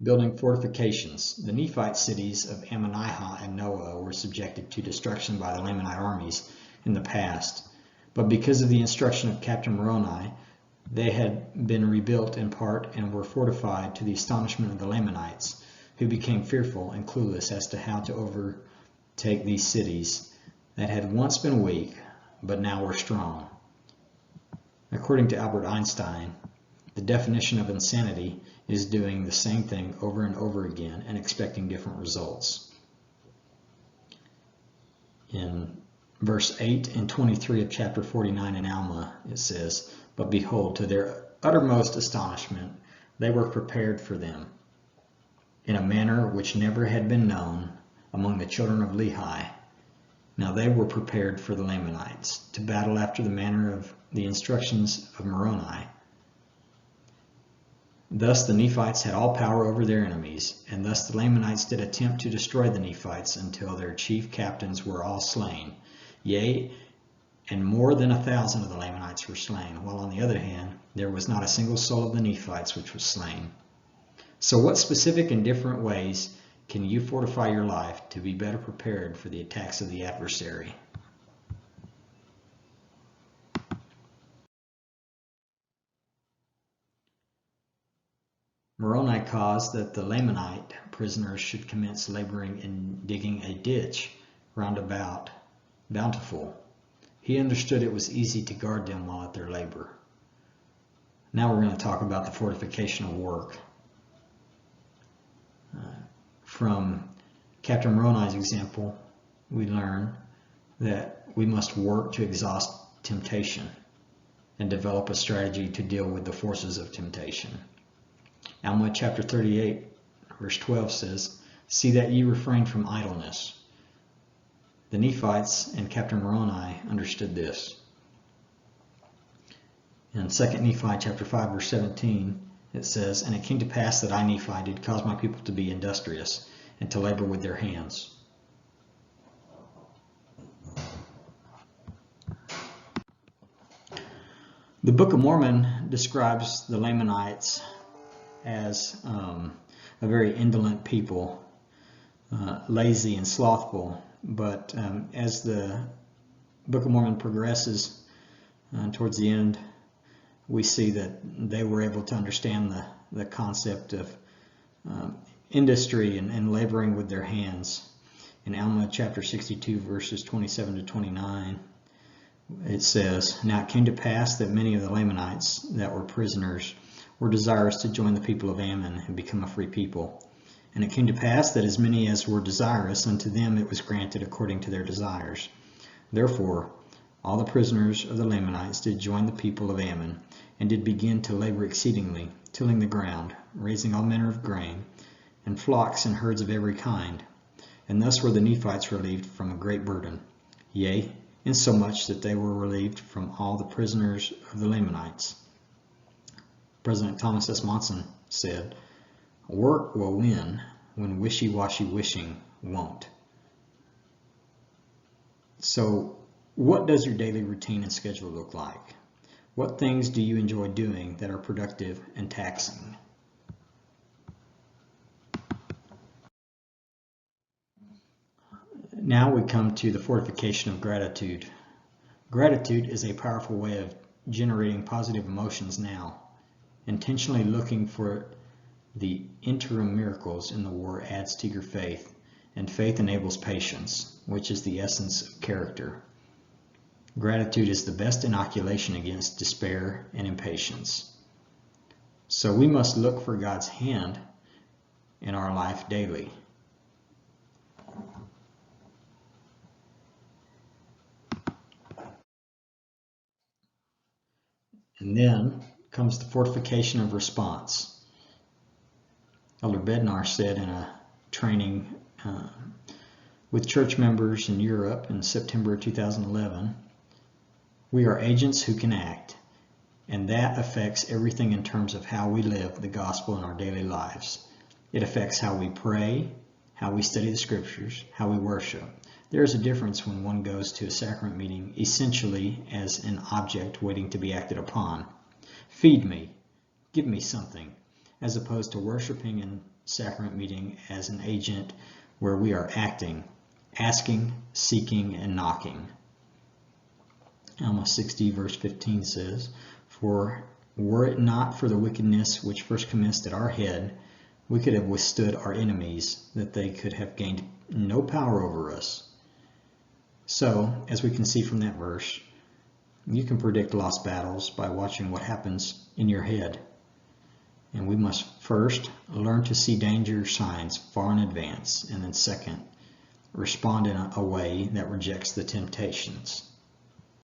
Building fortifications. The Nephite cities of Ammonihah and Noah were subjected to destruction by the Lamanite armies in the past, but because of the instruction of Captain Moroni, they had been rebuilt in part and were fortified to the astonishment of the Lamanites, who became fearful and clueless as to how to overtake these cities that had once been weak, but now were strong. According to Albert Einstein, the definition of insanity is doing the same thing over and over again and expecting different results. In verse 8 and 23 of chapter 49 in Alma, it says, "But behold, to their uttermost astonishment, they were prepared for them in a manner which never had been known among the children of Lehi. Now they were prepared for the Lamanites, to battle after the manner of the instructions of Moroni. Thus the Nephites had all power over their enemies, and thus the Lamanites did attempt to destroy the Nephites until their chief captains were all slain. Yea, and more than 1,000 of the Lamanites were slain, while on the other hand, there was not a single soul of the Nephites which was slain." So what specific and different ways can you fortify your life to be better prepared for the attacks of the adversary? Moroni caused that the Lamanite prisoners should commence laboring in digging a ditch round about Bountiful. He understood it was easy to guard them while at their labor. Now we're going to talk about the fortification of work. From Captain Moroni's example, we learn that we must work to exhaust temptation and develop a strategy to deal with the forces of temptation. Alma chapter 38, verse 12 says, "See that ye refrain from idleness." The Nephites and Captain Moroni understood this. In 2 Nephi chapter 5, verse 17, it says, "And it came to pass that I, Nephi, did cause my people to be industrious and to labor with their hands." The Book of Mormon describes the Lamanites as a very indolent people, lazy and slothful. But as the Book of Mormon progresses towards the end, we see that they were able to understand the concept of industry and laboring with their hands. In Alma chapter 62, verses 27 to 29, it says, "Now it came to pass that many of the Lamanites that were prisoners were desirous to join the people of Ammon and become a free people. And it came to pass that as many as were desirous, unto them it was granted according to their desires. Therefore all the prisoners of the Lamanites did join the people of Ammon, and did begin to labor exceedingly, tilling the ground, raising all manner of grain, and flocks and herds of every kind. And thus were the Nephites relieved from a great burden, yea, insomuch that they were relieved from all the prisoners of the Lamanites." President Thomas S. Monson said, "Work will win when wishy-washy wishing won't." So what does your daily routine and schedule look like? What things do you enjoy doing that are productive and taxing? Now we come to the fortification of gratitude. Gratitude is a powerful way of generating positive emotions now. Intentionally looking for the interim miracles in the war adds to your faith, and faith enables patience, which is the essence of character. Gratitude is the best inoculation against despair and impatience. So we must look for God's hand in our life daily. And then comes the fortification of response. Elder Bednar said in a training with church members in Europe in September of 2011, "We are agents who can act, and that affects everything in terms of how we live the gospel in our daily lives. It affects how we pray, how we study the scriptures, how we worship. There is a difference when one goes to a sacrament meeting essentially as an object waiting to be acted upon. Feed me, give me something, as opposed to worshiping and sacrament meeting as an agent where we are acting, asking, seeking, and knocking. Alma 60 verse 15 says, "For were it not for the wickedness which first commenced at our head, we could have withstood our enemies, that they could have gained no power over us." So, as we can see from that verse, you can predict lost battles by watching what happens in your head. And we must first learn to see danger signs far in advance, and then second, respond in a way that rejects the temptations.